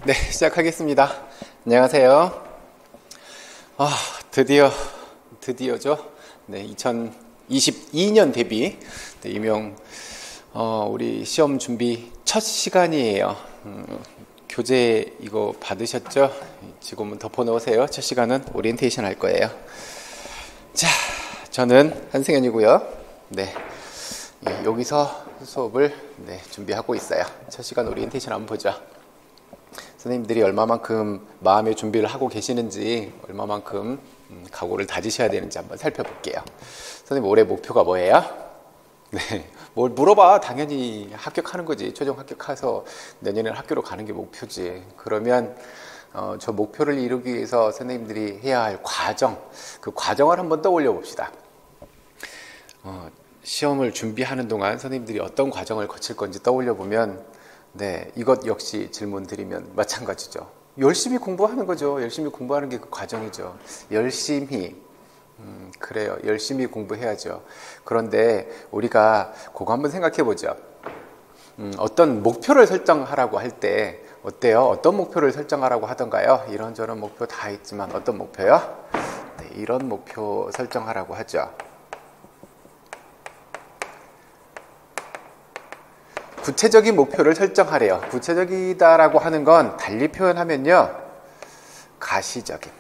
네, 시작하겠습니다. 안녕하세요. 드디어죠. 네, 2022년 대비 임용 우리 시험 준비 첫 시간이에요. 교재 이거 받으셨죠? 지금은 덮어 놓으세요. 첫 시간은 오리엔테이션 할 거예요. 자, 저는 한승현이고요. 네, 여기서 수업을 준비하고 있어요. 첫 시간 오리엔테이션 한번 보죠. 선생님들이 얼마만큼 마음의 준비를 하고 계시는지, 얼마만큼 각오를 다지셔야 되는지 한번 살펴볼게요. 선생님, 올해 목표가 뭐예요? 네, 뭘 물어봐. 당연히 합격하는 거지. 최종 합격해서 내년에 학교로 가는 게 목표지. 그러면 저 목표를 이루기 위해서 선생님들이 해야 할 과정, 그 과정을 한번 떠올려 봅시다. 시험을 준비하는 동안 선생님들이 어떤 과정을 거칠 건지 떠올려 보면, 네, 이것 역시 질문 드리면 마찬가지죠. 열심히 공부하는 거죠. 열심히 공부하는 게 그 과정이죠. 열심히. 그래요. 열심히 공부해야죠. 그런데 우리가 그거 한번 생각해 보죠. 어떤 목표를 설정하라고 할 때 어때요? 어떤 목표를 설정하라고 하던가요? 이런저런 목표 다 있지만 어떤 목표요? 네, 이런 목표 설정하라고 하죠. 구체적인 목표를 설정하래요. 구체적이다라고 하는 건 달리 표현하면요, 가시적인.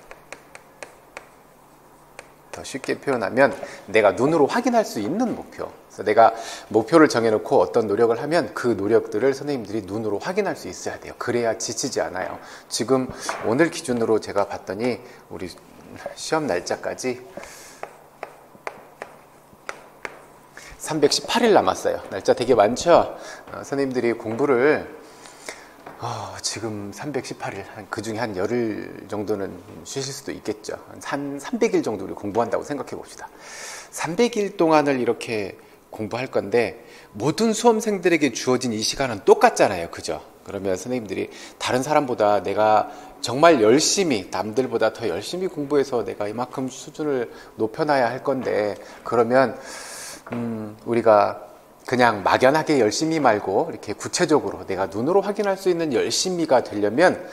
더 쉽게 표현하면 내가 눈으로 확인할 수 있는 목표. 그래서 내가 목표를 정해놓고 어떤 노력을 하면 그 노력들을 선생님들이 눈으로 확인할 수 있어야 돼요. 그래야 지치지 않아요. 지금 오늘 기준으로 제가 봤더니 우리 시험 날짜까지 318일 남았어요. 날짜 되게 많죠? 선생님들이 공부를 지금 318일, 그 중에 한 열흘 정도는 쉬실 수도 있겠죠. 한 300일 정도 우리 공부한다고 생각해 봅시다. 300일 동안을 이렇게 공부할 건데 모든 수험생들에게 주어진 이 시간은 똑같잖아요. 그죠? 그러면 선생님들이 다른 사람보다 내가 정말 열심히, 남들보다 더 열심히 공부해서 내가 이만큼 수준을 높여놔야 할 건데, 그러면 우리가 그냥 막연하게 열심히 말고 이렇게 구체적으로 내가 눈으로 확인할 수 있는 열심히가 되려면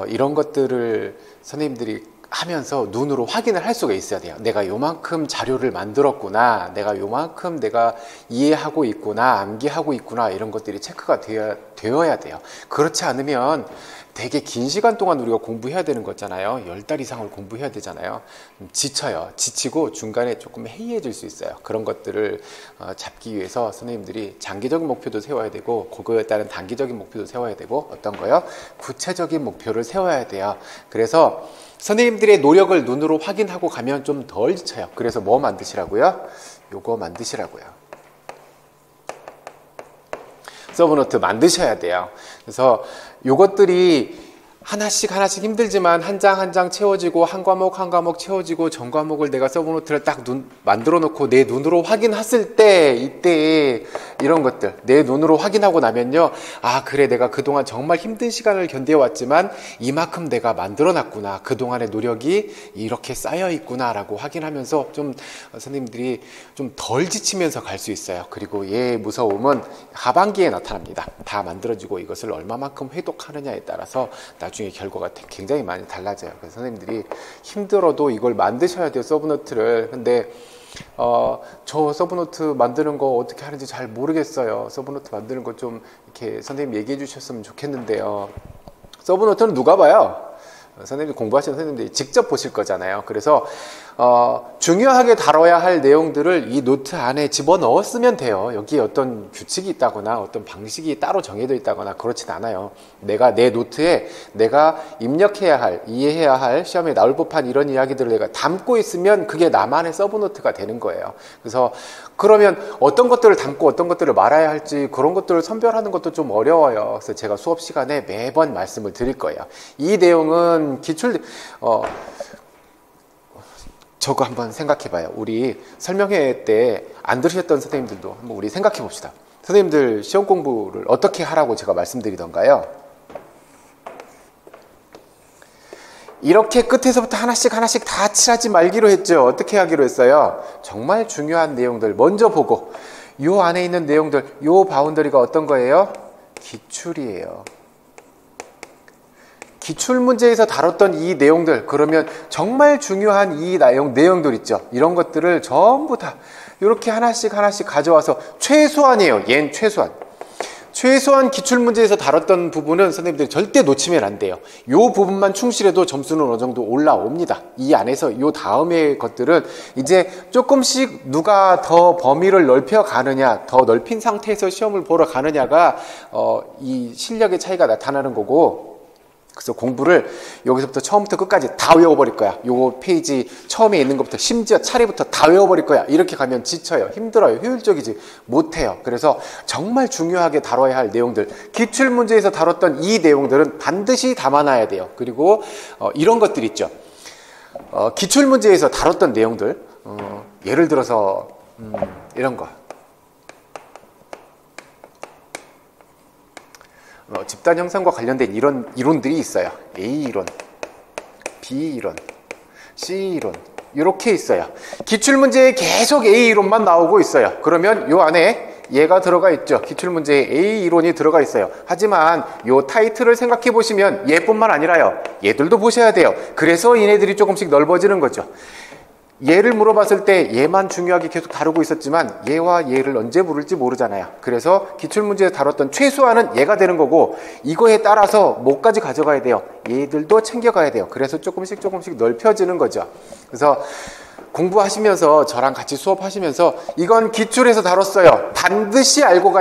이런 것들을 선생님들이 하면서 눈으로 확인을 할 수가 있어야 돼요. 내가 요만큼 자료를 만들었구나, 내가 요만큼 내가 이해하고 있구나, 암기하고 있구나, 이런 것들이 체크가 되어야 돼요. 그렇지 않으면 되게 긴 시간 동안 우리가 공부해야 되는 거잖아요. 10달 이상을 공부해야 되잖아요. 지쳐요. 지치고 중간에 조금 해이해질 수 있어요. 그런 것들을 잡기 위해서 선생님들이 장기적인 목표도 세워야 되고, 그거에 따른 단기적인 목표도 세워야 되고, 어떤 거요? 구체적인 목표를 세워야 돼요. 그래서 선생님들의 노력을 눈으로 확인하고 가면 좀 덜 지쳐요. 그래서 뭐 만드시라고요? 요거 만드시라고요. 서브노트 만드셔야 돼요. 그래서 요것들이 하나씩 힘들지만 한 장 한 장 채워지고, 한 과목 한 과목 채워지고, 전 과목을 내가 서브노트를 딱 만들어 놓고 내 눈으로 확인했을 때, 이때 이런 것들 내 눈으로 확인하고 나면요, 아 그래, 내가 그동안 정말 힘든 시간을 견뎌왔지만 이만큼 내가 만들어 놨구나, 그동안의 노력이 이렇게 쌓여 있구나 라고 확인하면서 좀 선생님들이 좀 덜 지치면서 갈 수 있어요. 그리고 얘의 무서움은 하반기에 나타납니다. 다 만들어지고 이것을 얼마만큼 회독하느냐에 따라서 나중에 결과가 굉장히 많이 달라져요. 그래서 선생님들이 힘들어도 이걸 만드셔야 돼요, 서브노트를. 근데 저 서브노트 만드는 거 어떻게 하는지 잘 모르겠어요. 서브노트 만드는 거 좀 이렇게 선생님 얘기해 주셨으면 좋겠는데요. 서브노트는 누가 봐요? 선생님들, 공부하시는 선생님들이 직접 보실 거잖아요. 그래서 중요하게 다뤄야 할 내용들을 이 노트 안에 집어넣었으면 돼요. 여기에 어떤 규칙이 있다거나 어떤 방식이 따로 정해져 있다거나 그렇진 않아요. 내가 내 노트에 내가 입력해야 할, 이해해야 할, 시험에 나올 법한 이런 이야기들을 내가 담고 있으면 그게 나만의 서브노트가 되는 거예요. 그래서 그러면 어떤 것들을 담고 어떤 것들을 말아야 할지, 그런 것들을 선별하는 것도 좀 어려워요. 그래서 제가 수업 시간에 매번 말씀을 드릴 거예요. 이 내용은 저거 한번 생각해 봐요. 우리 설명회 때 안 들으셨던 선생님들도 한번 우리 생각해 봅시다. 선생님들 시험 공부를 어떻게 하라고 제가 말씀드리던가요? 이렇게 끝에서부터 하나씩 다 칠하지 말기로 했죠. 어떻게 하기로 했어요? 정말 중요한 내용들 먼저 보고, 요 안에 있는 내용들, 요 바운더리가 어떤 거예요? 기출이에요. 기출문제에서 다뤘던 이 내용들, 그러면 정말 중요한 이 내용들 있죠. 이런 것들을 전부 다 이렇게 하나씩 가져와서 최소한이에요. 얜 최소한 기출문제에서 다뤘던 부분은 선생님들이 절대 놓치면 안 돼요. 이 부분만 충실해도 점수는 어느 정도 올라옵니다. 이 안에서 이 다음의 것들은 이제 조금씩 누가 더 범위를 넓혀 가느냐, 더 넓힌 상태에서 시험을 보러 가느냐가 이 실력의 차이가 나타나는 거고, 그래서 공부를 여기서부터 처음부터 끝까지 다 외워버릴 거야. 요 페이지 처음에 있는 것부터 심지어 차례부터 다 외워버릴 거야. 이렇게 가면 지쳐요. 힘들어요. 효율적이지 못해요. 그래서 정말 중요하게 다뤄야 할 내용들, 기출문제에서 다뤘던 이 내용들은 반드시 담아놔야 돼요. 그리고 이런 것들 있죠. 기출문제에서 다뤘던 내용들, 예를 들어서 이런 거. 집단 형성과 관련된 이런 이론들이 있어요. A이론, B이론, C이론 이렇게 있어요. 기출문제에 계속 A이론만 나오고 있어요. 그러면 요 안에 얘가 들어가 있죠. 기출문제에 A이론이 들어가 있어요. 하지만 요 타이틀을 생각해 보시면 얘뿐만 아니라요, 얘들도 보셔야 돼요. 그래서 얘네들이 조금씩 넓어지는 거죠. 얘를 물어봤을 때 얘만 중요하게 계속 다루고 있었지만 얘와 얘를 언제 물을지 모르잖아요. 그래서 기출문제에서 다뤘던 최소한은 얘가 되는 거고, 이거에 따라서 뭐까지 가져가야 돼요? 얘들도 챙겨가야 돼요. 그래서 조금씩 넓혀지는 거죠. 그래서 공부하시면서 저랑 같이 수업하시면서 이건 기출에서 다뤘어요, 반드시 알고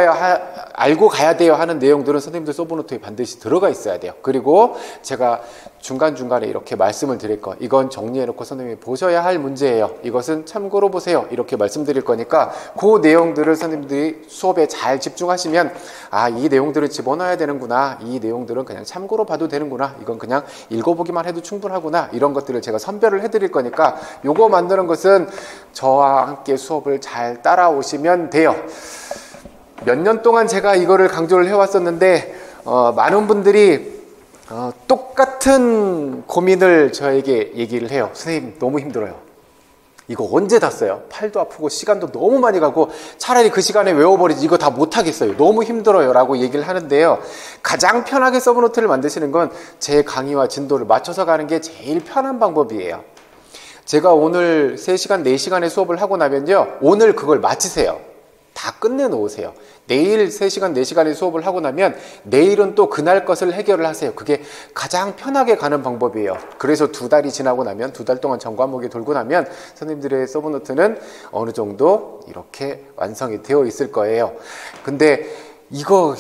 가야 돼요 하는 내용들은 선생님들 서브노트에 반드시 들어가 있어야 돼요. 그리고 제가 중간중간에 이렇게 말씀을 드릴 거, 이건 정리해놓고 선생님이 보셔야 할 문제예요, 이것은 참고로 보세요, 이렇게 말씀드릴 거니까 그 내용들을 선생님들이 수업에 잘 집중하시면, 아, 이 내용들을 집어넣어야 되는구나, 이 내용들은 그냥 참고로 봐도 되는구나, 이건 그냥 읽어보기만 해도 충분하구나, 이런 것들을 제가 선별을 해드릴 거니까 요거 만드는 것은 저와 함께 수업을 잘 따라오시면 돼요. 몇 년 동안 제가 이거를 강조를 해왔었는데 많은 분들이 똑같은 고민을 저에게 얘기를 해요. 선생님, 너무 힘들어요. 이거 언제 다 써요? 팔도 아프고 시간도 너무 많이 가고 차라리 그 시간에 외워버리지, 이거 다 못하겠어요, 너무 힘들어요 라고 얘기를 하는데요, 가장 편하게 서브노트를 만드시는 건 제 강의와 진도를 맞춰서 가는 게 제일 편한 방법이에요. 제가 오늘 3시간, 4시간의 수업을 하고 나면요, 오늘 그걸 마치세요. 다 끝내놓으세요. 내일 3시간, 4시간의 수업을 하고 나면 내일은 또 그날 것을 해결을 하세요. 그게 가장 편하게 가는 방법이에요. 그래서 2달이 지나고 나면, 2달 동안 전 과목이 돌고 나면 선생님들의 서브노트는 어느 정도 이렇게 완성이 되어 있을 거예요. 근데 이거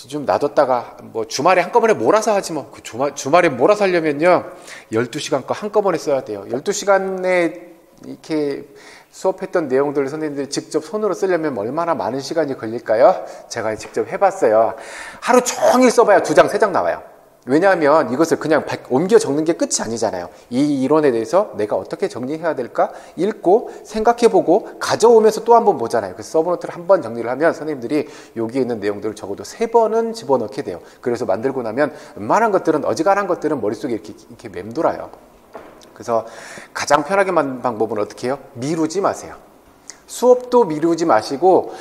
좀 놔뒀다가 뭐 주말에 한꺼번에 몰아서 하지 뭐. 그 주말에 몰아서 하려면요 12시간 거 한꺼번에 써야 돼요. 12시간에 이렇게 수업했던 내용들을 선생님들이 직접 손으로 쓰려면 얼마나 많은 시간이 걸릴까요? 제가 직접 해봤어요. 하루 종일 써봐야 2장, 3장 나와요. 왜냐하면 이것을 그냥 옮겨 적는 게 끝이 아니잖아요. 이 이론에 대해서 내가 어떻게 정리해야 될까 읽고 생각해보고 가져오면서 또 한 번 보잖아요. 그래서 서브노트를 한 번 정리를 하면 선생님들이 여기에 있는 내용들을 적어도 3번은 집어넣게 돼요. 그래서 만들고 나면 웬만한 것들은, 어지간한 것들은 머릿속에 이렇게 맴돌아요. 그래서 가장 편하게 만든 방법은 어떻게 해요? 미루지 마세요. 수업도 미루지 마시고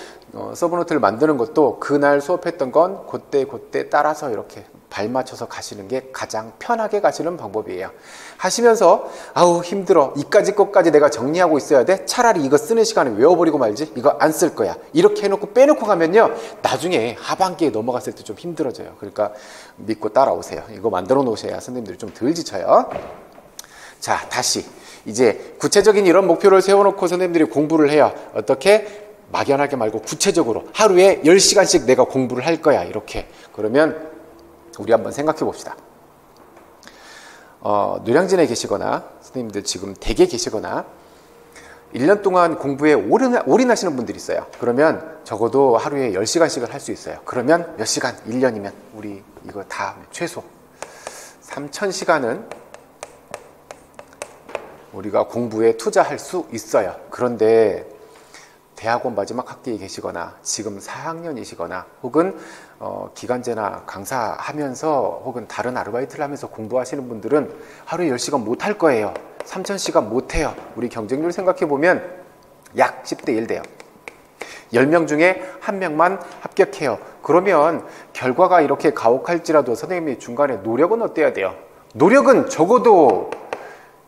서브노트를 만드는 것도 그날 수업했던 건 그때 따라서 이렇게 발 맞춰서 가시는 게 가장 편하게 가시는 방법이에요. 하시면서 아우 힘들어, 이까지 것까지 내가 정리하고 있어야 돼? 차라리 이거 쓰는 시간에 외워버리고 말지, 이거 안 쓸 거야, 이렇게 해놓고 빼놓고 가면요 나중에 하반기에 넘어갔을 때 좀 힘들어져요. 그러니까 믿고 따라오세요. 이거 만들어 놓으셔야 선생님들이 좀 덜 지쳐요. 자, 다시 이제 구체적인 이런 목표를 세워놓고 선생님들이 공부를 해요. 어떻게? 막연하게 말고 구체적으로 하루에 10시간씩 내가 공부를 할 거야, 이렇게. 그러면 우리 한번 생각해 봅시다. 노량진에 계시거나 선생님들 지금 댁에 계시거나 1년 동안 공부에 올인하시는 분들이 있어요. 그러면 적어도 하루에 10시간씩을 할 수 있어요. 그러면 몇 시간? 1년이면 우리 이거 다 최소 3,000시간은 우리가 공부에 투자할 수 있어요. 그런데 대학원 마지막 학기에 계시거나 지금 4학년이시거나 혹은 기간제나 강사하면서 혹은 다른 아르바이트를 하면서 공부하시는 분들은 하루에 10시간 못 할 거예요. 3,000시간 못 해요. 우리 경쟁률 생각해 보면 약 10대 1 돼요. 10명 중에 1명만 합격해요. 그러면 결과가 이렇게 가혹할지라도 선생님이 중간에 노력은 어때야 돼요? 노력은 적어도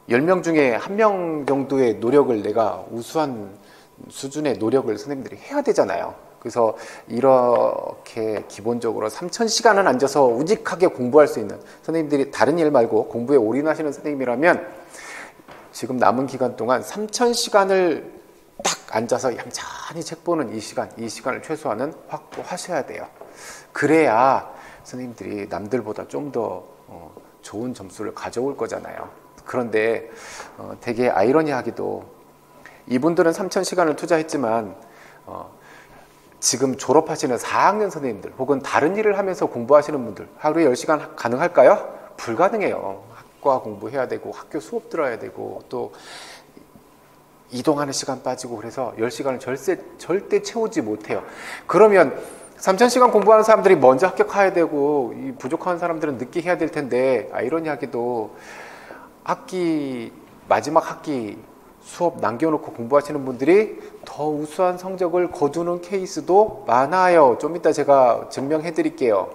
10명 중에 1명 정도의 노력을 내가 우수한 수준의 노력을 선생님들이 해야 되잖아요. 그래서 이렇게 기본적으로 3000시간은 앉아서 우직하게 공부할 수 있는 선생님들이 다른 일 말고 공부에 올인하시는 선생님이라면 지금 남은 기간 동안 3000시간을 딱 앉아서 얌전히 책 보는 이 시간을 최소한은 확보하셔야 돼요. 그래야 선생님들이 남들보다 좀 더 좋은 점수를 가져올 거잖아요. 그런데 되게 아이러니하게도 이분들은 3000시간을 투자했지만 지금 졸업하시는 4학년 선생님들 혹은 다른 일을 하면서 공부하시는 분들 하루에 10시간 가능할까요? 불가능해요. 학과 공부해야 되고 학교 수업 들어야 되고 또 이동하는 시간 빠지고 그래서 10시간을 절대 채우지 못해요. 그러면 3000시간 공부하는 사람들이 먼저 합격해야 되고 이 부족한 사람들은 늦게 해야 될 텐데 아이러니하게도 마지막 학기 수업 남겨놓고 공부하시는 분들이 더 우수한 성적을 거두는 케이스도 많아요. 좀 이따 제가 증명해 드릴게요.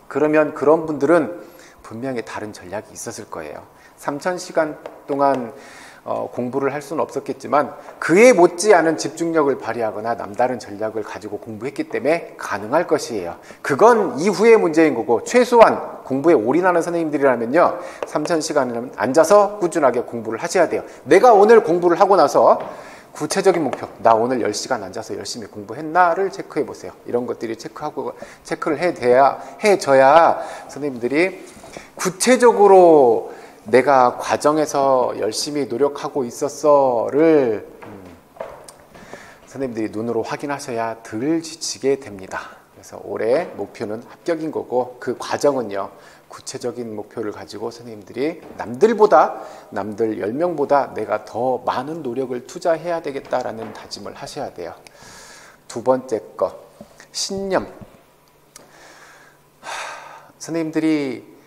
그러면 그런 분들은 분명히 다른 전략이 있었을 거예요. 3000시간 동안 공부를 할 수는 없었겠지만 그에 못지않은 집중력을 발휘하거나 남다른 전략을 가지고 공부했기 때문에 가능할 것이에요. 그건 이후의 문제인 거고 최소한 공부에 올인하는 선생님들이라면요 3000시간은 앉아서 꾸준하게 공부를 하셔야 돼요. 내가 오늘 공부를 하고 나서 구체적인 목표, 나 오늘 10시간 앉아서 열심히 공부했나를 체크해 보세요. 이런 것들이 체크를 해줘야 선생님들이 구체적으로 내가 과정에서 열심히 노력하고 있었어를 선생님들이 눈으로 확인하셔야 덜 지치게 됩니다. 그래서 올해 목표는 합격인 거고 그 과정은요 구체적인 목표를 가지고 선생님들이 남들 10명보다 내가 더 많은 노력을 투자해야 되겠다라는 다짐을 하셔야 돼요. 두 번째 거 신념. 선생님들이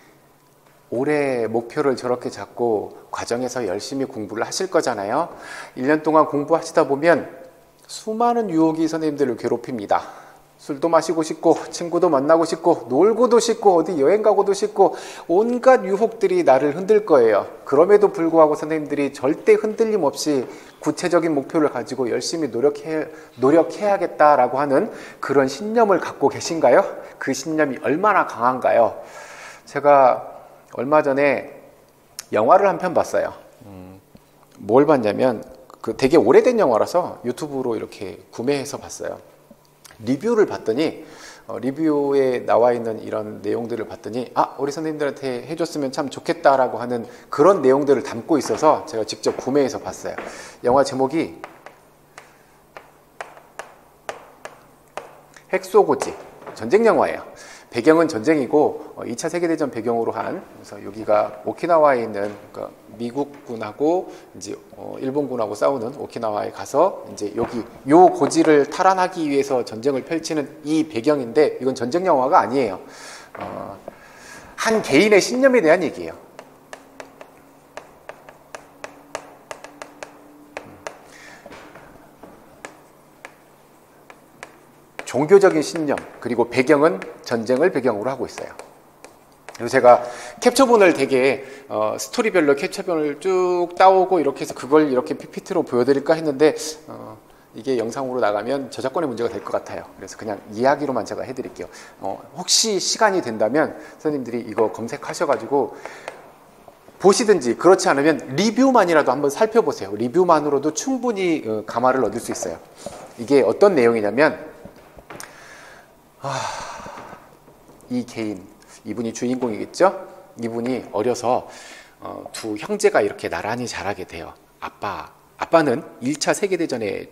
올해 목표를 저렇게 잡고 과정에서 열심히 공부를 하실 거잖아요. 1년 동안 공부하시다 보면 수많은 유혹이 선생님들을 괴롭힙니다. 술도 마시고 싶고 친구도 만나고 싶고 놀고도 싶고 어디 여행 가고도 싶고 온갖 유혹들이 나를 흔들 거예요. 그럼에도 불구하고 선생님들이 절대 흔들림 없이 구체적인 목표를 가지고 열심히 노력해야겠다라고 하는 그런 신념을 갖고 계신가요? 그 신념이 얼마나 강한가요? 제가 얼마 전에 영화를 한 편 봤어요. 뭘 봤냐면 되게 오래된 영화라서 유튜브로 이렇게 구매해서 봤어요. 리뷰를 봤더니 리뷰에 나와 있는 이런 내용들을 봤더니 우리 선생님들한테 해줬으면 참 좋겠다라고 하는 그런 내용들을 담고 있어서 제가 직접 구매해서 봤어요. 영화 제목이 핵쏘고지, 전쟁 영화예요. 배경은 전쟁이고 2차 세계대전 배경으로 한 그래서 여기가 오키나와에 있는 그러니까 미국군하고 이제 일본군하고 싸우는 오키나와에 가서 이제 여기 요 고지를 탈환하기 위해서 전쟁을 펼치는 이 배경인데 이건 전쟁 영화가 아니에요. 한 개인의 신념에 대한 얘기예요. 종교적인 신념 그리고 배경은 전쟁을 배경으로 하고 있어요. 그래서 제가 캡처본을 되게 스토리별로 캡처본을 쭉 따오고 이렇게 해서 그걸 이렇게 PPT로 보여드릴까 했는데 이게 영상으로 나가면 저작권의 문제가 될 것 같아요. 그래서 그냥 이야기로만 제가 해드릴게요. 혹시 시간이 된다면 선생님들이 이거 검색하셔가지고 보시든지 그렇지 않으면 리뷰만이라도 한번 살펴보세요. 리뷰만으로도 충분히 감화를 얻을 수 있어요. 이게 어떤 내용이냐면 이 개인, 이분이 주인공이겠죠? 이분이 어려서 두 형제가 이렇게 나란히 자라게 돼요. 아빠는 1차 세계대전에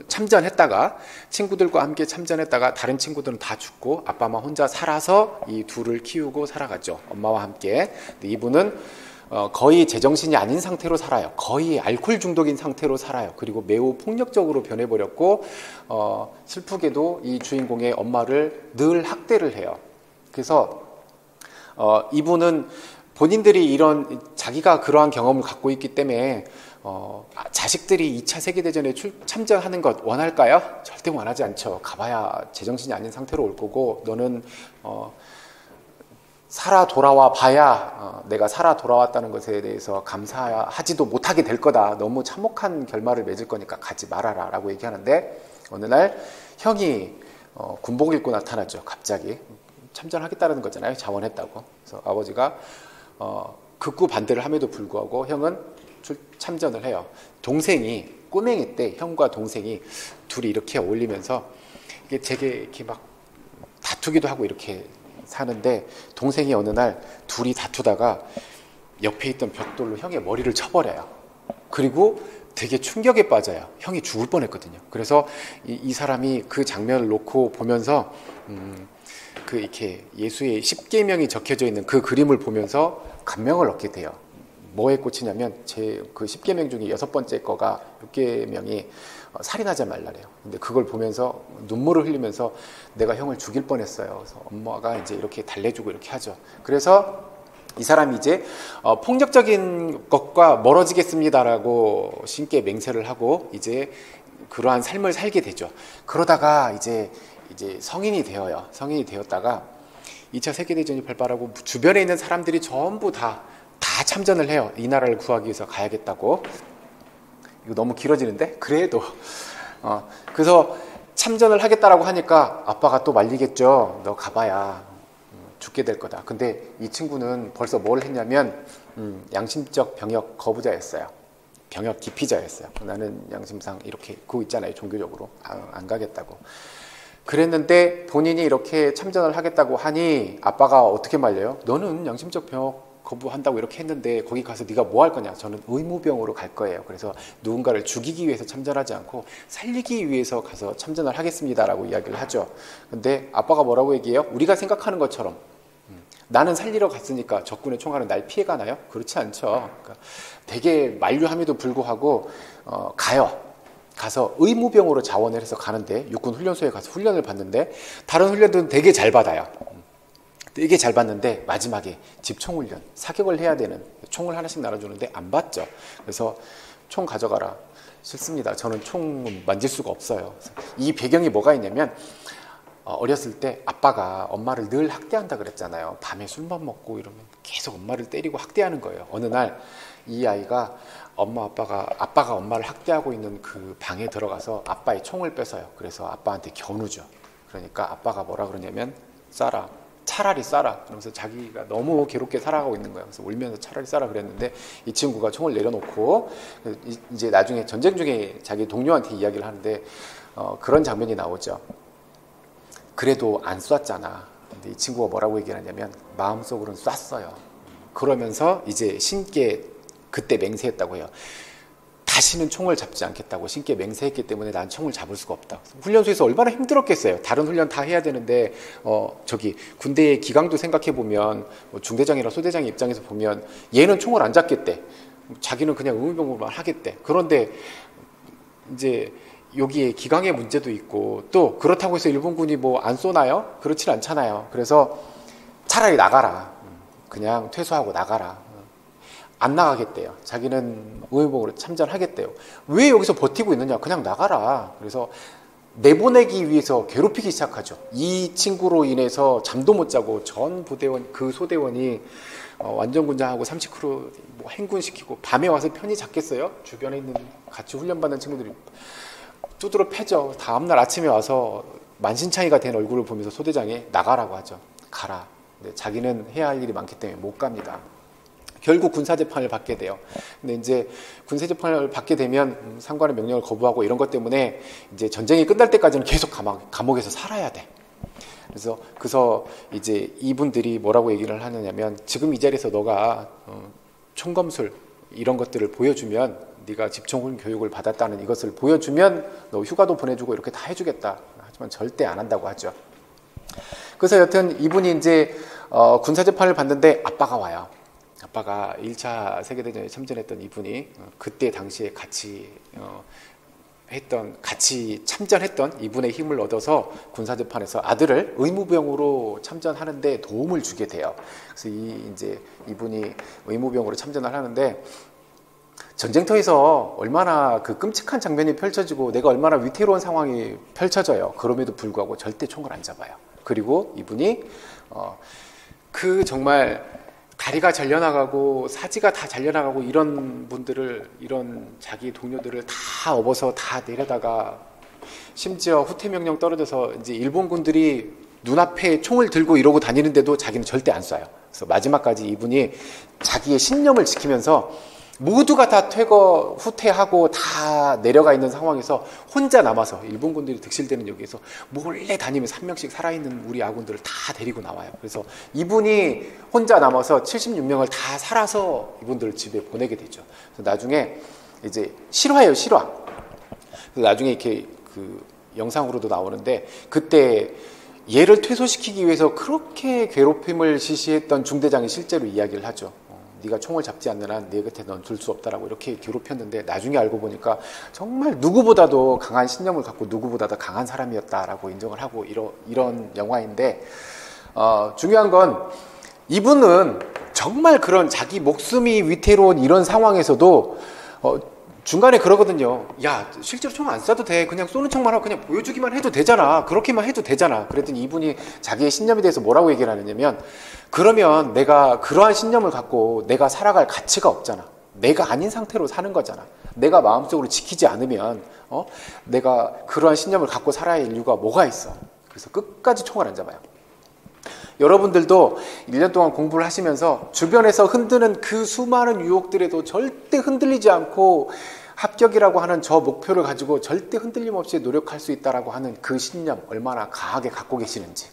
참전했다가 친구들과 함께 참전했다가 다른 친구들은 다 죽고 아빠만 혼자 살아서 이 둘을 키우고 살아가죠. 엄마와 함께. 근데 이분은 거의 제정신이 아닌 상태로 살아요. 거의 알코올 중독인 상태로 살아요. 그리고 매우 폭력적으로 변해버렸고 슬프게도 이 주인공의 엄마를 늘 학대를 해요. 그래서 이분은 본인들이 자기가 그러한 경험을 갖고 있기 때문에 자식들이 2차 세계대전에 참전하는 것 원할까요? 절대 원하지 않죠. 가봐야 제정신이 아닌 상태로 올 거고 너는 살아 돌아와 봐야 내가 살아 돌아왔다는 것에 대해서 감사하지도 못하게 될 거다. 너무 참혹한 결말을 맺을 거니까 가지 말아라 라고 얘기하는데, 어느 날 형이 군복을 입고 나타나죠. 갑자기 참전하겠다는 거잖아요. 자원했다고. 그래서 아버지가 극구 반대를 함에도 불구하고 형은 참전을 해요. 동생이 꼬맹이 때 형과 동생이 둘이 이렇게 어울리면서 이게 되게 이렇게 막 다투기도 하고 이렇게 사는데, 동생이 어느 날 둘이 다투다가 옆에 있던 벽돌로 형의 머리를 쳐버려요. 그리고 되게 충격에 빠져요. 형이 죽을 뻔했거든요. 그래서 이 사람이 그 장면을 놓고 보면서 그 이렇게 예수의 십계명이 적혀져 있는 그 그림을 보면서 감명을 얻게 돼요. 뭐에 꽂히냐면 제 그 십계명 중에 6번째 거가 6계명이 살인하지 말라래요. 근데 그걸 보면서 눈물을 흘리면서 내가 형을 죽일 뻔했어요. 그래서 엄마가 이제 이렇게 달래주고 이렇게 하죠. 그래서 이 사람이 이제 폭력적인 것과 멀어지겠습니다라고 신께 맹세를 하고 이제 그러한 삶을 살게 되죠. 그러다가 이제 성인이 되어요. 성인이 되었다가 2차 세계대전이 발발하고 주변에 있는 사람들이 전부 다 참전을 해요. 이 나라를 구하기 위해서 가야겠다고. 이거 너무 길어지는데? 그래도 그래서 참전을 하겠다라고 하니까 아빠가 또 말리겠죠. 너 가봐야 죽게 될 거다. 근데 이 친구는 벌써 뭘 했냐면 양심적 병역 거부자였어요. 병역 기피자였어요. 나는 양심상 이렇게 그거 있잖아요. 종교적으로 안 가겠다고. 그랬는데 본인이 이렇게 참전을 하겠다고 하니 아빠가 어떻게 말려요? 너는 양심적 병역 거부한다고 이렇게 했는데 거기 가서 네가 뭐 할 거냐? 저는 의무병으로 갈 거예요. 그래서 누군가를 죽이기 위해서 참전하지 않고 살리기 위해서 가서 참전을 하겠습니다라고 이야기를 하죠. 근데 아빠가 뭐라고 얘기해요? 우리가 생각하는 것처럼 나는 살리러 갔으니까 적군의 총알은 날 피해가나요? 그렇지 않죠. 그러니까 되게 만류함에도 불구하고 가요. 가서 의무병으로 자원을 해서 가는데, 육군 훈련소에 가서 훈련을 받는데 다른 훈련들은 되게 잘 받아요. 되게 잘 받는데 마지막에 집총훈련, 사격을 해야 되는 총을 하나씩 나눠주는데 안 받죠. 그래서 총 가져가라. 싫습니다. 저는 총 만질 수가 없어요. 이 배경이 뭐가 있냐면 어렸을 때 아빠가 엄마를 늘 학대한다 그랬잖아요. 밤에 술만 먹고 이러면 계속 엄마를 때리고 학대하는 거예요. 어느 날 이 아이가 아빠가 엄마를 학대하고 있는 그 방에 들어가서 아빠의 총을 뺏어요. 그래서 아빠한테 겨누죠. 그러니까 아빠가 뭐라 그러냐면 쏴라. 차라리 쏴라. 그러면서 자기가 너무 괴롭게 살아가고 있는 거예요. 그래서 울면서 차라리 쏴라 그랬는데 이 친구가 총을 내려놓고 이제 나중에 전쟁 중에 자기 동료한테 이야기를 하는데 그런 장면이 나오죠. 그래도 안 쐈잖아. 근데 이 친구가 뭐라고 얘기를 하냐면 마음속으로는 쐈어요. 그러면서 이제 신께 그때 맹세했다고 해요. 다시는 총을 잡지 않겠다고 신께 맹세했기 때문에 난 총을 잡을 수가 없다. 훈련소에서 얼마나 힘들었겠어요. 다른 훈련 다 해야 되는데 군대의 기강도 생각해보면 중대장이나 소대장 입장에서 보면 얘는 총을 안 잡겠대. 자기는 그냥 의무병으로만 하겠대. 그런데 이제 여기에 기강의 문제도 있고 또 그렇다고 해서 일본군이 뭐 안 쏘나요? 그렇진 않잖아요. 그래서 차라리 나가라. 그냥 퇴소하고 나가라. 안 나가겠대요. 자기는 의무병으로 참전하겠대요. 왜 여기서 버티고 있느냐? 그냥 나가라. 그래서 내보내기 위해서 괴롭히기 시작하죠. 이 친구로 인해서 잠도 못 자고 전 부대원, 그 소대원이 완전군장하고 30km 뭐 행군시키고 밤에 와서 편히 잤겠어요? 주변에 있는 같이 훈련받는 친구들이 두드러 패죠. 다음날 아침에 와서 만신창이가 된 얼굴을 보면서 소대장이 나가라고 하죠. 가라. 근데 자기는 해야 할 일이 많기 때문에 못 갑니다. 결국 군사재판을 받게 돼요. 근데 이제 군사재판을 받게 되면 상관의 명령을 거부하고 이런 것 때문에 이제 전쟁이 끝날 때까지는 계속 감옥에서 살아야 돼. 그래서 이제 이분들이 뭐라고 얘기를 하느냐면 지금 이 자리에서 너가 총검술 이런 것들을 보여주면 네가 집총훈 교육을 받았다는 이것을 보여주면 너 휴가도 보내주고 이렇게 다 해주겠다. 하지만 절대 안 한다고 하죠. 그래서 여튼 이분이 이제 군사재판을 받는데 아빠가 와요. 아빠가 1차 세계대전에 참전했던 이분이 그때 당시에 같이 참전했던 이분의 힘을 얻어서 군사재판에서 아들을 의무병으로 참전하는데 도움을 주게 돼요. 그래서 이제 이분이 의무병으로 참전을 하는데 전쟁터에서 얼마나 그 끔찍한 장면이 펼쳐지고 내가 얼마나 위태로운 상황이 펼쳐져요. 그럼에도 불구하고 절대 총을 안 잡아요. 그리고 이분이 그 정말 다리가 잘려나가고 사지가 다 잘려나가고 이런 분들을, 이런 자기 동료들을 다 업어서 다 내려다가 심지어 후퇴 명령 떨어져서 이제 일본군들이 눈앞에 총을 들고 이러고 다니는데도 자기는 절대 안 쏴요. 그래서 마지막까지 이분이 자기의 신념을 지키면서 모두가 다 후퇴하고 다 내려가 있는 상황에서 혼자 남아서 일본군들이 득실되는 여기에서 몰래 다니면서 한 명씩 살아있는 우리 아군들을 다 데리고 나와요. 그래서 이분이 혼자 남아서 76명을 다 살아서 이분들을 집에 보내게 되죠. 그래서 나중에 이제 실화예요, 실화. 그래서 나중에 이렇게 그 영상으로도 나오는데, 그때 얘를 퇴소시키기 위해서 그렇게 괴롭힘을 실시했던 중대장이 실제로 이야기를 하죠. 네가 총을 잡지 않는 한 내 곁에 넌 둘 수 없다라고 이렇게 괴롭혔는데, 나중에 알고 보니까 정말 누구보다도 강한 신념을 갖고 누구보다도 강한 사람이었다라고 인정을 하고 이런 영화인데, 중요한 건 이분은 정말 그런 자기 목숨이 위태로운 이런 상황에서도 중간에 그러거든요. 야, 실제로 총 안 쏴도 돼. 그냥 쏘는 척만 하고 그냥 보여주기만 해도 되잖아. 그렇게만 해도 되잖아. 그랬더니 이분이 자기의 신념에 대해서 뭐라고 얘기를 하느냐면, 그러면 내가 그러한 신념을 갖고 내가 살아갈 가치가 없잖아. 내가 아닌 상태로 사는 거잖아. 내가 마음속으로 지키지 않으면 내가 그러한 신념을 갖고 살아야 할 이유가 뭐가 있어. 그래서 끝까지 총을 안 잡아요. 여러분들도 1년 동안 공부를 하시면서 주변에서 흔드는 그 수많은 유혹들에도 절대 흔들리지 않고 합격이라고 하는 저 목표를 가지고 절대 흔들림 없이 노력할 수 있다라고 하는 그 신념 얼마나 강하게 갖고 계시는지,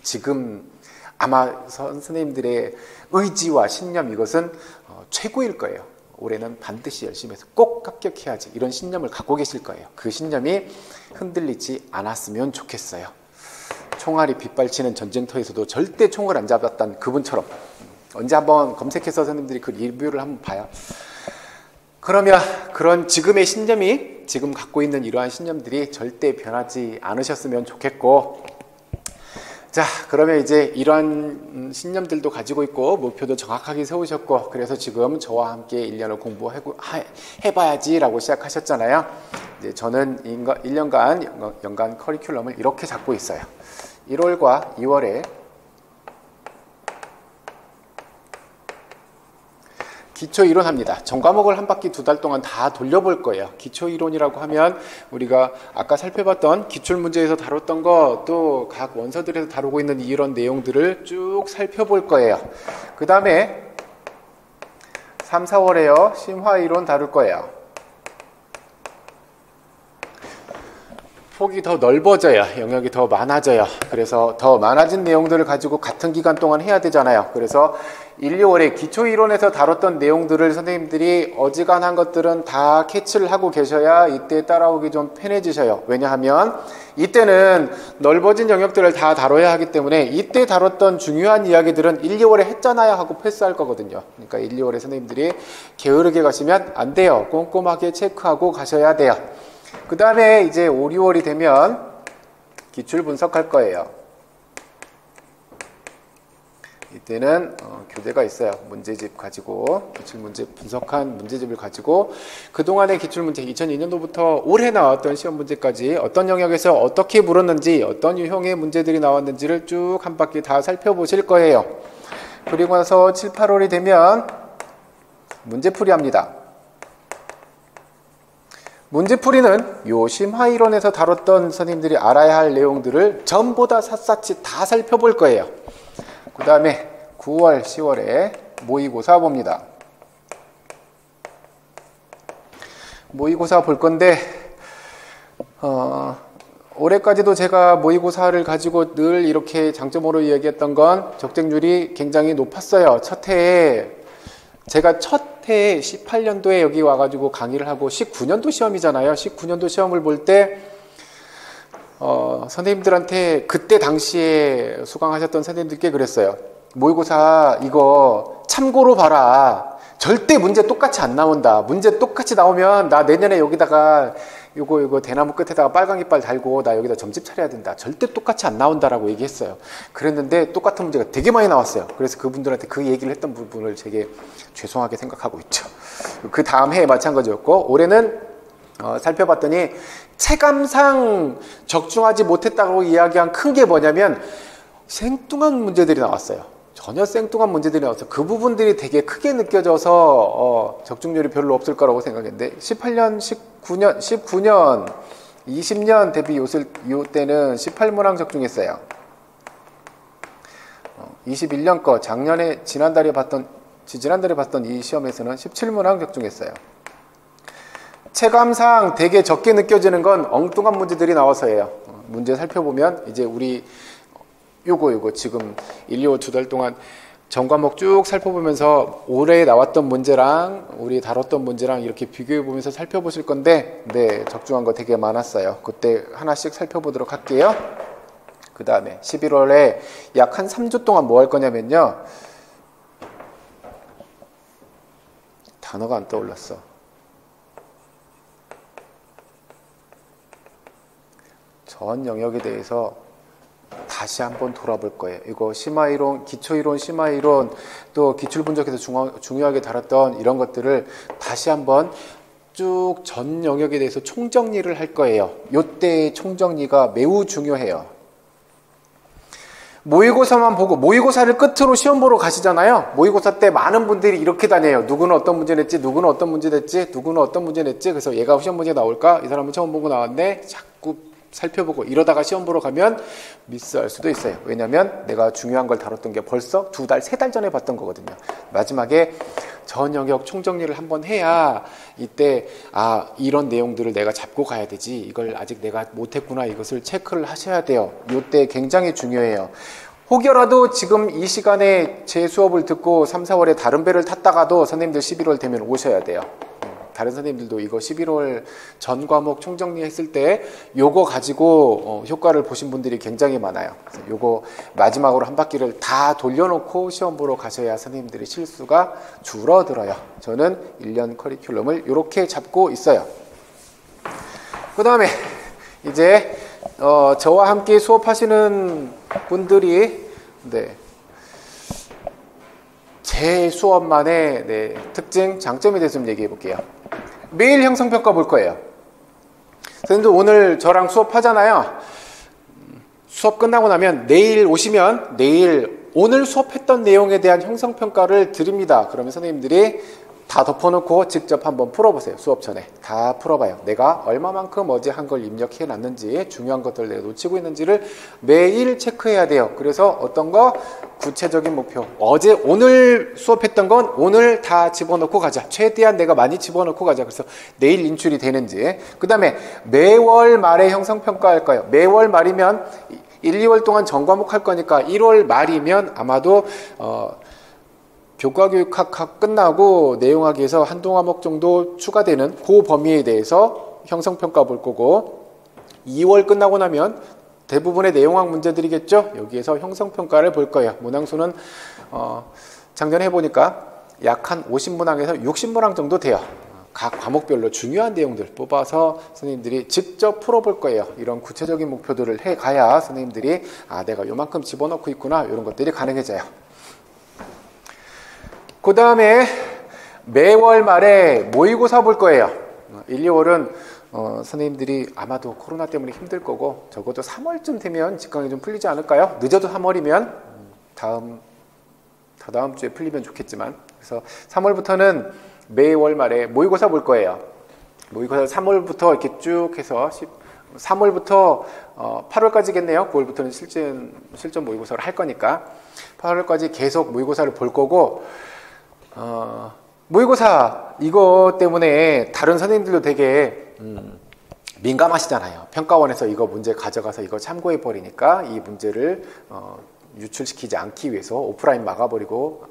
지금 아마 선생님들의 의지와 신념, 이것은 최고일 거예요. 올해는 반드시 열심히 해서 꼭 합격해야지, 이런 신념을 갖고 계실 거예요. 그 신념이 흔들리지 않았으면 좋겠어요. 총알이 빗발치는 전쟁터에서도 절대 총을 안 잡았던 그분처럼, 언제 한번 검색해서 선생님들이 그 리뷰를 한번 봐요. 그러면 그런 지금의 신념이, 지금 갖고 있는 이러한 신념들이 절대 변하지 않으셨으면 좋겠고, 자, 그러면 이제 이러한 신념들도 가지고 있고 목표도 정확하게 세우셨고, 그래서 지금 저와 함께 1년을 공부해봐야지 라고 시작하셨잖아요. 이제 저는 1년간 연간 커리큘럼을 이렇게 잡고 있어요. 1월과 2월에 기초이론 합니다. 전과목을 한 바퀴 2달 동안 다 돌려볼 거예요. 기초이론이라고 하면 우리가 아까 살펴봤던 기출문제에서 다뤘던 거, 또 각 원서들에서 다루고 있는 이런 내용들을 쭉 살펴볼 거예요. 그 다음에 3, 4월에요. 심화이론 다룰 거예요. 폭이 더 넓어져요. 영역이 더 많아져요. 그래서 더 많아진 내용들을 가지고 같은 기간 동안 해야 되잖아요. 그래서 1, 2월에 기초이론에서 다뤘던 내용들을 선생님들이 어지간한 것들은 다 캐치를 하고 계셔야 이때 따라오기 좀 편해지셔요. 왜냐하면 이때는 넓어진 영역들을 다 다뤄야 하기 때문에 이때 다뤘던 중요한 이야기들은 1, 2월에 했잖아요 하고 패스할 거거든요. 그러니까 1, 2월에 선생님들이 게으르게 가시면 안 돼요. 꼼꼼하게 체크하고 가셔야 돼요. 그 다음에 이제 5, 6월이 되면 기출 분석할 거예요. 이때는 교재가 있어요. 문제집 가지고, 기출문제 분석한 문제집을 가지고 그동안의 기출문제 2002년도부터 올해 나왔던 시험 문제까지 어떤 영역에서 어떻게 물었는지, 어떤 유형의 문제들이 나왔는지를 쭉 한 바퀴 다 살펴보실 거예요. 그리고 나서 7, 8월이 되면 문제풀이 합니다. 문제풀이는 요 심화이론에서 다뤘던 선생님들이 알아야 할 내용들을 전부 다 샅샅이 다 살펴볼 거예요. 그 다음에 9월, 10월에 모의고사 봅니다. 모의고사 볼 건데 올해까지도 제가 모의고사를 가지고 늘 이렇게 장점으로 이야기했던 건 적쟁률이 굉장히 높았어요. 첫 해에 제가 첫 해에 18년도에 여기 와가지고 강의를 하고 19년도 시험이잖아요. 19년도 시험을 볼 때 선생님들한테 그때 당시에 수강하셨던 선생님들께 그랬어요. 모의고사 이거 참고로 봐라. 절대 문제 똑같이 안 나온다. 문제 똑같이 나오면 나 내년에 여기다가 요거 대나무 끝에다가 빨간 깃발 달고 나 여기다 점집 차려야 된다. 절대 똑같이 안 나온다라고 얘기했어요. 그랬는데 똑같은 문제가 되게 많이 나왔어요. 그래서 그분들한테 그 얘기를 했던 부분을 되게 죄송하게 생각하고 있죠. 그 다음 해에 마찬가지였고, 올해는 살펴봤더니 체감상 적중하지 못했다고 이야기한 큰 게 뭐냐면 생뚱한 문제들이 나왔어요. 전혀 생뚱한 문제들이 나와서 그 부분들이 되게 크게 느껴져서 적중률이 별로 없을 거라고 생각했는데 18년, 19년, 20년 대비 요 때는 18문항 적중했어요. 21년 거 지난달에 봤던 이 시험에서는 17문항 적중했어요. 체감상 되게 적게 느껴지는 건 엉뚱한 문제들이 나와서예요. 문제 살펴보면 이제 우리 요거 지금 1, 2호 2달 동안 전 과목 쭉 살펴보면서 올해 나왔던 문제랑 우리 다뤘던 문제랑 이렇게 비교해 보면서 살펴보실 건데, 네, 적중한 거 되게 많았어요. 그때 하나씩 살펴보도록 할게요. 그 다음에 11월에 약 한 3주 동안 뭐 할 거냐면요. 단어가 안 떠올랐어. 전 영역에 대해서 다시 한번 돌아볼 거예요. 이거 심화이론, 기초이론, 심화이론, 또 기출분석에서 중요하게 다뤘던 이런 것들을 다시 한번 쭉 전 영역에 대해서 총정리를 할 거예요. 이때의 총정리가 매우 중요해요. 모의고사만 보고, 모의고사를 끝으로 시험 보러 가시잖아요. 모의고사 때 많은 분들이 이렇게 다녀요. 누구는 어떤 문제 냈지, 누구는 어떤 문제 냈지, 누구는 어떤 문제 냈지. 그래서 얘가 시험 문제 나올까? 이 사람은 처음 보고 나왔네. 자꾸 살펴보고 이러다가 시험 보러 가면 미스할 수도 있어요. 왜냐면 내가 중요한 걸 다뤘던 게 벌써 2달, 3달 전에 봤던 거거든요. 마지막에 전 영역 총정리를 한번 해야 이때 이런 내용들을 내가 잡고 가야 되지, 이걸 아직 내가 못했구나, 이것을 체크를 하셔야 돼요. 이때 굉장히 중요해요. 혹여라도 지금 이 시간에 제 수업을 듣고 3, 4월에 다른 배를 탔다가도 선생님들 11월 되면 오셔야 돼요. 다른 선생님들도 이거 11월 전 과목 총정리했을 때 요거 가지고 효과를 보신 분들이 굉장히 많아요. 그래서 요거 마지막으로 한 바퀴를 다 돌려놓고 시험 보러 가셔야 선생님들의 실수가 줄어들어요. 저는 1년 커리큘럼을 이렇게 잡고 있어요. 그 다음에 이제 저와 함께 수업하시는 분들이 제 수업만의 특징, 장점에 대해서 좀 얘기해 볼게요. 매일 형성평가 볼 거예요. 선생님들 오늘 저랑 수업하잖아요. 수업 끝나고 나면 내일 오시면 내일 오늘 수업했던 내용에 대한 형성평가를 드립니다. 그러면 선생님들이 다 덮어놓고 직접 한번 풀어보세요. 수업 전에 다 풀어봐요. 내가 얼마만큼 어제 한 걸 입력해 놨는지, 중요한 것들 내가 놓치고 있는지를 매일 체크해야 돼요. 그래서 어떤 거 구체적인 목표, 오늘 수업했던 건 오늘 다 집어넣고 가자. 최대한 내가 많이 집어넣고 가자. 그래서 내일 인출이 되는지. 그 다음에 매월 말에 형성평가할 거예요. 매월 말이면 1, 2월 동안 전 과목 할 거니까 1월 말이면 아마도 교과교육학 끝나고 내용학에서 한두 과목 정도 추가되는 그 범위에 대해서 형성평가 볼 거고, 2월 끝나고 나면 대부분의 내용학 문제들이겠죠. 여기에서 형성평가를 볼 거예요. 문항수는 작년에 해보니까 약 한 50문항에서 60문항 정도 돼요. 각 과목별로 중요한 내용들 뽑아서 선생님들이 직접 풀어볼 거예요. 이런 구체적인 목표들을 해가야 선생님들이 내가 요만큼 집어넣고 있구나, 이런 것들이 가능해져요. 그 다음에 매월 말에 모의고사 볼 거예요. 1, 2월은 선생님들이 아마도 코로나 때문에 힘들 거고, 적어도 3월쯤 되면 직강이 좀 풀리지 않을까요? 늦어도 3월이면 다다음 주에 풀리면 좋겠지만, 그래서 3월부터는 매월 말에 모의고사 볼 거예요. 모의고사 3월부터 이렇게 쭉 해서 3월부터 8월까지겠네요. 9월부터는 실전 모의고사를 할 거니까 8월까지 계속 모의고사를 볼 거고, 모의고사 이거 때문에 다른 선생님들도 되게 민감하시잖아요. 평가원에서 이거 문제 가져가서 이거 참고해 버리니까 이 문제를 유출시키지 않기 위해서 오프라인 막아버리고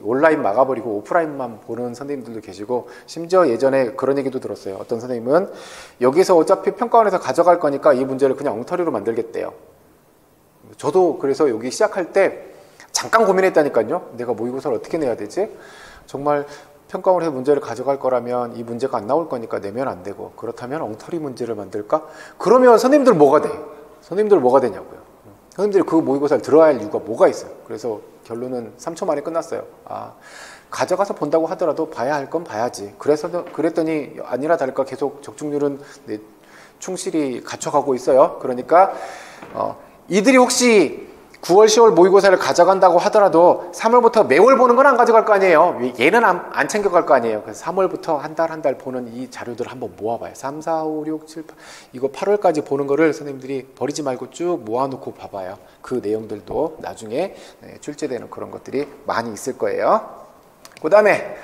온라인 막아버리고 오프라인만 보는 선생님들도 계시고, 심지어 예전에 그런 얘기도 들었어요. 어떤 선생님은 여기서 어차피 평가원에서 가져갈 거니까 이 문제를 그냥 엉터리로 만들겠대요. 저도 그래서 여기 시작할 때 잠깐 고민했다니까요. 내가 모의고사를 어떻게 내야 되지? 정말 평가원에서 문제를 가져갈 거라면 이 문제가 안 나올 거니까 내면 안 되고, 그렇다면 엉터리 문제를 만들까? 그러면 선생님들 뭐가 돼? 선생님들 뭐가 되냐고요. 선생님들이 그 모의고사를 들어야 할 이유가 뭐가 있어요? 그래서 결론은 3초 만에 끝났어요. 가져가서 본다고 하더라도 봐야 할 건 봐야지. 그랬더니 아니라 다를까 계속 적중률은 충실히 갖춰가고 있어요. 그러니까 이들이 혹시 9월, 10월 모의고사를 가져간다고 하더라도 3월부터 매월 보는 건 안 가져갈 거 아니에요. 얘는 안 챙겨갈 거 아니에요. 그래서 3월부터 한 달 보는 이 자료들을 한번 모아봐요. 3, 4, 5, 6, 7, 8 이거 8월까지 보는 거를 선생님들이 버리지 말고 쭉 모아놓고 봐봐요. 그 내용들도 나중에 출제되는 그런 것들이 많이 있을 거예요. 그 다음에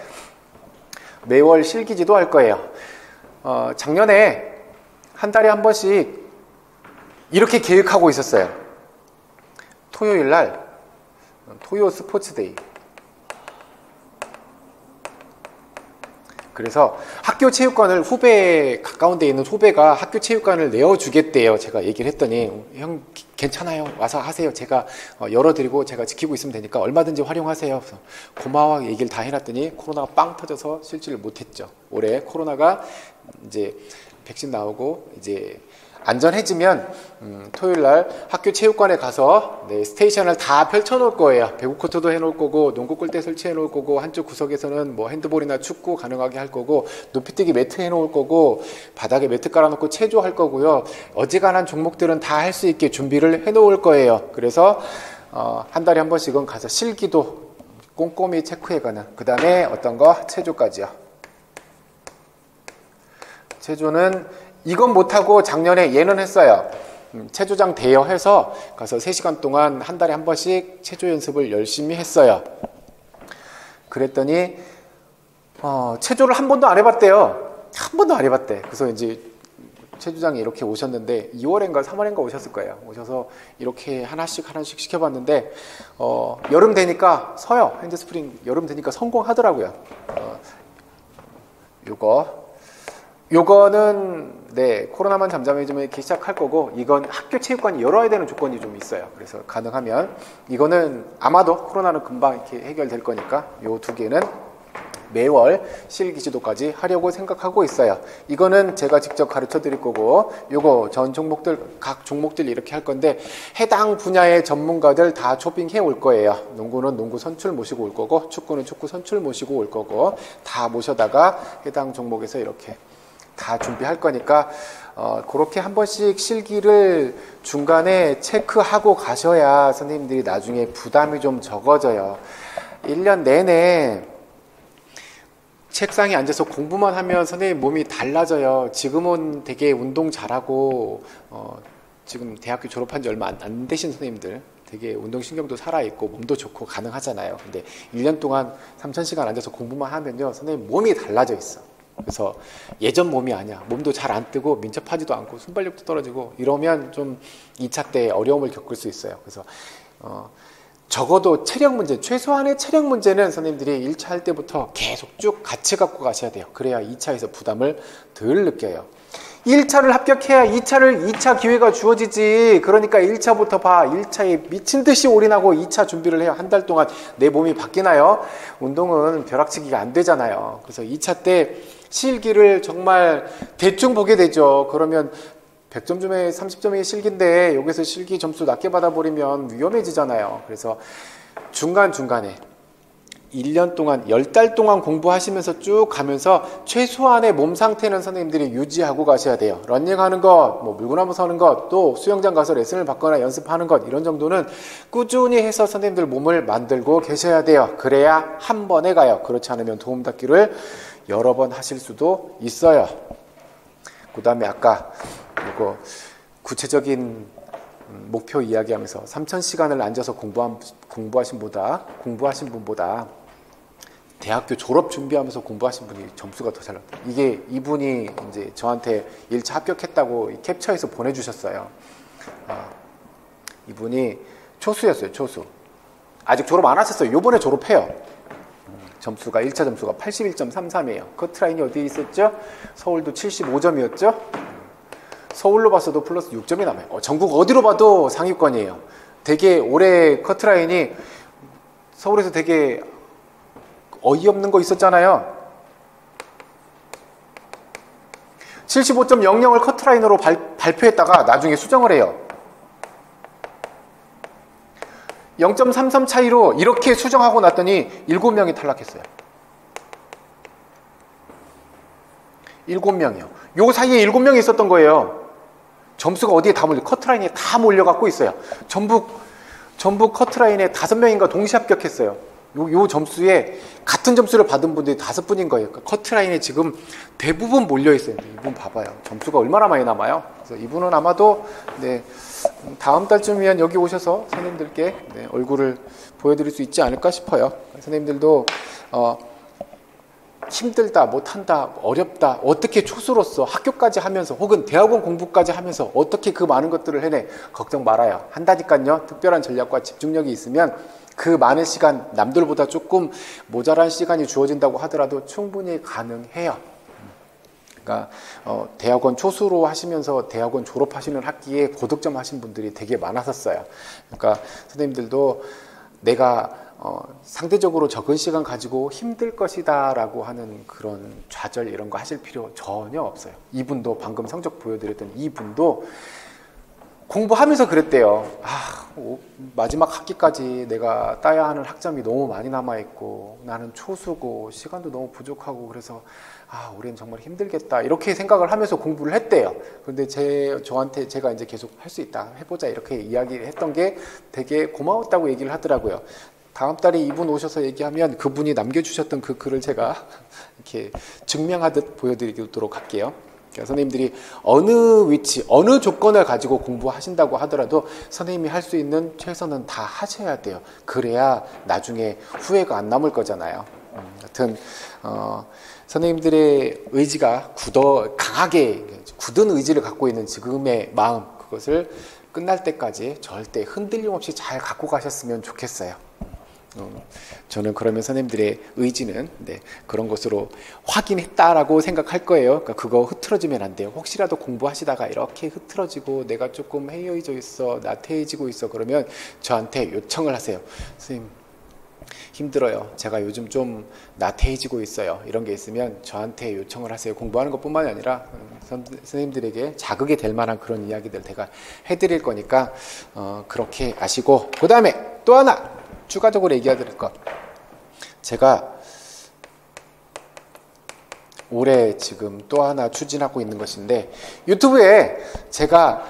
매월 실기지도 할 거예요. 작년에 한 달에 한 번씩 이렇게 계획하고 있었어요. 토요일 날 토요 스포츠데이. 그래서 학교 체육관을 가까운 데 있는 후배가 학교 체육관을 내어주겠대요. 제가 얘기를 했더니 형 괜찮아요. 와서 하세요. 제가 열어드리고 제가 지키고 있으면 되니까 얼마든지 활용하세요. 그래서 고마워 얘기를 다 해놨더니 코로나가 빵 터져서 실지를 못했죠. 올해 코로나가 이제 백신 나오고 이제 안전해지면 토요일 날 학교 체육관에 가서 스테이션을 다 펼쳐 놓을 거예요. 배구 코트도 해 놓을 거고, 농구 골대 설치해 놓을 거고, 한쪽 구석에서는 뭐 핸드볼이나 축구 가능하게 할 거고, 높이뛰기 매트 해 놓을 거고, 바닥에 매트 깔아 놓고 체조할 거고요. 어지간한 종목들은 다 할 수 있게 준비를 해 놓을 거예요. 그래서 한 달에 한 번씩은 가서 실기도 꼼꼼히 체크해 가는. 그 다음에 어떤 거? 체조까지요. 체조는 이건 못하고 작년에 얘는 했어요. 체조장 대여해서 가서 3시간 동안 한 달에 한 번씩 체조 연습을 열심히 했어요. 그랬더니 체조를 한 번도 안 해봤대요. 한 번도 안 해봤대. 그래서 이제 체조장에 이렇게 오셨는데 2월인가 3월인가 오셨을 거예요. 오셔서 이렇게 하나씩 시켜봤는데 여름 되니까 서요. 핸드스프링 여름 되니까 성공하더라고요. 요거는 코로나만 잠잠해지면 이렇게 시작할 거고, 이건 학교 체육관이 열어야 되는 조건이 좀 있어요. 그래서 가능하면 이거는 아마도 코로나는 금방 이렇게 해결될 거니까 요 두 개는 매월 실기지도까지 하려고 생각하고 있어요. 이거는 제가 직접 가르쳐 드릴 거고, 요거 전 종목들 각 종목들 이렇게 할 건데 해당 분야의 전문가들 다 초빙해 올 거예요. 농구는 농구 선출 모시고 올 거고, 축구는 축구 선출 모시고 올 거고, 다 모셔다가 해당 종목에서 이렇게 다 준비할 거니까 그렇게 한 번씩 실기를 중간에 체크하고 가셔야 선생님들이 나중에 부담이 좀 적어져요. 1년 내내 책상에 앉아서 공부만 하면 선생님 몸이 달라져요. 지금은 되게 운동 잘하고 지금 대학교 졸업한 지 얼마 안 되신 선생님들 되게 운동신경도 살아있고 몸도 좋고 가능하잖아요. 근데 1년 동안 3,000시간 앉아서 공부만 하면요, 선생님 몸이 달라져 있어. 그래서 예전 몸이 아니야. 몸도 잘 안 뜨고 민첩하지도 않고 순발력도 떨어지고 이러면 좀 2차 때 어려움을 겪을 수 있어요. 그래서 적어도 체력 문제, 최소한의 체력 문제는 선생님들이 1차 할 때부터 계속 쭉 같이 갖고 가셔야 돼요. 그래야 2차에서 부담을 덜 느껴요. 1차를 합격해야 2차 기회가 주어지지. 그러니까 1차부터 봐. 1차에 미친 듯이 올인하고 2차 준비를 해요. 한 달 동안 내 몸이 바뀌나요? 운동은 벼락치기가 안 되잖아요. 그래서 2차 때 실기를 정말 대충 보게 되죠. 그러면 100점 중에 30점이 실기인데 여기서 실기 점수 낮게 받아버리면 위험해지잖아요. 그래서 중간중간에 1년 동안 10달 동안 공부하시면서 쭉 가면서 최소한의 몸 상태는 선생님들이 유지하고 가셔야 돼요. 러닝하는 것, 뭐 물구나무 서는 것, 또 수영장 가서 레슨을 받거나 연습하는 것, 이런 정도는 꾸준히 해서 선생님들 몸을 만들고 계셔야 돼요. 그래야 한 번에 가요. 그렇지 않으면 도움닫기를 여러 번 하실 수도 있어요. 그 다음에 아까 이거 구체적인 목표 이야기하면서 3,000시간을 앉아서 공부하신 분보다 대학교 졸업 준비하면서 공부하신 분이 점수가 더 잘 나왔다. 이분이 이제 저한테 1차 합격했다고 캡처해서 보내주셨어요. 이분이 초수였어요. 초수. 아직 졸업 안 하셨어요. 요번에 졸업해요. 점수가 1차 점수가 81.33이에요. 커트라인이 어디에 있었죠? 서울도 75점이었죠? 서울로 봤어도 플러스 6점이 남아요. 전국 어디로 봐도 상위권이에요. 되게 올해 커트라인이 서울에서 되게 어이없는 거 있었잖아요. 75.00을 커트라인으로 발표했다가 나중에 수정을 해요. 0.33 차이로 이렇게 수정하고 났더니 7명이 탈락했어요. 7명이요. 요 사이에 7명이 있었던 거예요. 점수가 어디에 다 몰려, 커트라인에 다 몰려갖고 있어요. 전북 전부 커트라인에 5명인가 동시 합격했어요. 요 점수에 같은 점수를 받은 분들이 5분인 거예요. 그러니까 커트라인에 지금 대부분 몰려 있어요. 이분 봐봐요. 점수가 얼마나 많이 남아요. 그래서 이분은 아마도 네, 다음 달쯤이면 여기 오셔서 선생님들께 네, 얼굴을 보여드릴 수 있지 않을까 싶어요. 선생님들도 힘들다, 못한다, 어렵다, 어떻게 초수로서 학교까지 하면서 혹은 대학원 공부까지 하면서 어떻게 그 많은 것들을 해내. 걱정 말아요. 한다니까요. 특별한 전략과 집중력이 있으면 그 많은 시간, 남들보다 조금 모자란 시간이 주어진다고 하더라도 충분히 가능해요. 그러니까 대학원 초수로 하시면서 대학원 졸업하시는 학기에 고득점 하신 분들이 되게 많았었어요. 그러니까 선생님들도 내가 상대적으로 적은 시간 가지고 힘들 것이다 라고 하는 그런 좌절 이런 거 하실 필요 전혀 없어요. 이분도 방금 성적 보여드렸던 이분도 공부하면서 그랬대요. 마지막 학기까지 내가 따야 하는 학점이 너무 많이 남아있고 나는 초수고 시간도 너무 부족하고 그래서 올해는 정말 힘들겠다 이렇게 생각을 하면서 공부를 했대요. 그런데 저한테 제가 이제 계속 할 수 있다 해보자 이렇게 이야기를 했던 게 되게 고마웠다고 얘기를 하더라고요. 다음 달에 이분 오셔서 얘기하면 그분이 남겨주셨던 그 글을 제가 이렇게 증명하듯 보여드리도록 할게요. 그러니까 선생님들이 어느 위치, 어느 조건을 가지고 공부하신다고 하더라도 선생님이 할 수 있는 최선은 다 하셔야 돼요. 그래야 나중에 후회가 안 남을 거잖아요. 하여튼 선생님들의 의지가 강하게 굳은 의지를 갖고 있는 지금의 마음, 그것을 끝날 때까지 절대 흔들림 없이 잘 갖고 가셨으면 좋겠어요. 저는 그러면 선생님들의 의지는 그런 것으로 확인했다라고 생각할 거예요. 그러니까 그거 흐트러지면 안 돼요. 혹시라도 공부하시다가 이렇게 흐트러지고 내가 조금 헤어져 있어, 나태해지고 있어 그러면 저한테 요청을 하세요. 선생님 힘들어요. 제가 요즘 좀 나태해지고 있어요. 이런 게 있으면 저한테 요청을 하세요. 공부하는 것뿐만이 아니라 선생님들에게 자극이 될 만한 그런 이야기들 제가 해드릴 거니까 그렇게 아시고, 그 다음에 또 하나 추가적으로 얘기해 드릴 것, 제가 올해 지금 또 하나 추진하고 있는 것인데, 유튜브에 제가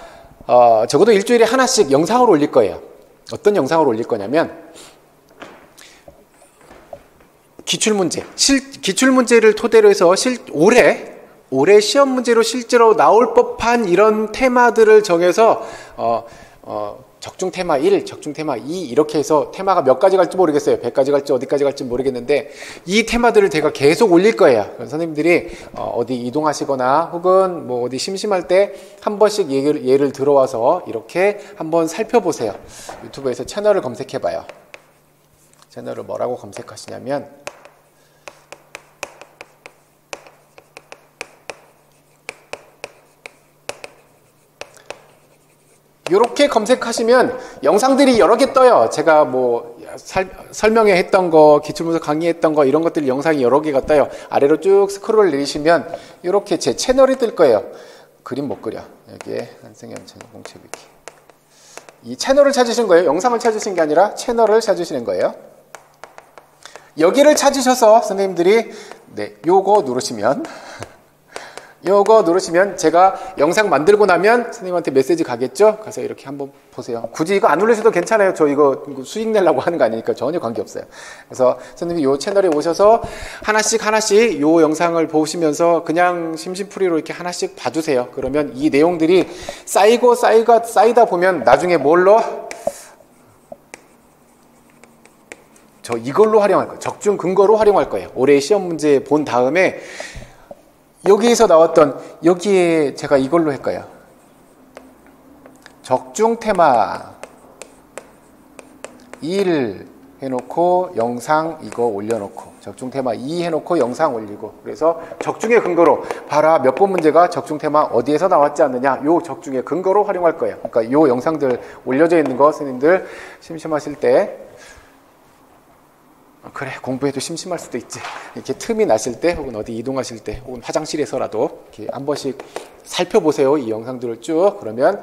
적어도 일주일에 하나씩 영상을 올릴 거예요. 어떤 영상을 올릴 거냐면 기출문제를 토대로 해서 올해 시험 문제로 실제로 나올 법한 이런 테마들을 정해서 적중 테마 1, 적중 테마 2 이렇게 해서 테마가 몇 가지 갈지 모르겠어요. 100가지 갈지 어디까지 갈지 모르겠는데 이 테마들을 제가 계속 올릴 거예요. 선생님들이 어디 이동하시거나 혹은 뭐 어디 심심할 때 한 번씩 예를 들어와서 이렇게 한번 살펴보세요. 유튜브에서 채널을 검색해 봐요. 채널을 뭐라고 검색하시냐면 이렇게 검색하시면 영상들이 여러 개 떠요. 제가 뭐 설명회 했던 거, 기출문서 강의했던 거, 이런 것들 영상이 여러 개가 떠요. 아래로 쭉 스크롤을 내리시면 이렇게 제 채널이 뜰 거예요. 그림 못 그려. 여기에 한승현 공채비기. 이 채널을 찾으신 거예요. 영상을 찾으신 게 아니라 채널을 찾으시는 거예요. 여기를 찾으셔서 선생님들이 요거 누르시면 제가 영상 만들고 나면 선생님한테 메시지 가겠죠? 가서 이렇게 한번 보세요. 굳이 이거 안 누르셔도 괜찮아요. 저 이거 수익 내려고 하는 거 아니니까 전혀 관계없어요. 그래서 선생님이 요 채널에 오셔서 하나씩 요 영상을 보시면서 그냥 심심풀이로 이렇게 하나씩 봐주세요. 그러면 이 내용들이 쌓이다 보면 나중에 저 이걸로 활용할 거예요. 적중 근거로 활용할 거예요. 올해 시험 문제 본 다음에 여기에서 나왔던, 여기에 제가 이걸로 할 거예요. 적중 테마 1 해놓고 영상 이거 올려놓고, 적중 테마 2 해놓고 영상 올리고, 그래서 적중의 근거로 봐라 몇 번 문제가 적중 테마 어디에서 나왔지 않느냐, 요 적중의 근거로 활용할 거예요. 그러니까 요 영상들 올려져 있는 거 선생님들 심심하실 때, 그래 공부해도 심심할 수도 있지, 이렇게 틈이 나실 때 혹은 어디 이동하실 때 혹은 화장실에서라도 이렇게 한 번씩 살펴보세요. 이 영상들을 쭉. 그러면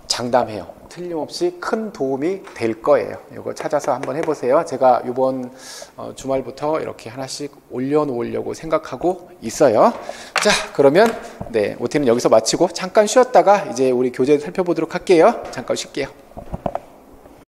장담해요. 틀림없이 큰 도움이 될 거예요. 이거 찾아서 한번 해보세요. 제가 이번 주말부터 이렇게 하나씩 올려놓으려고 생각하고 있어요. 자, 그러면 OT는 여기서 마치고 잠깐 쉬었다가 이제 우리 교재 살펴보도록 할게요. 잠깐 쉴게요.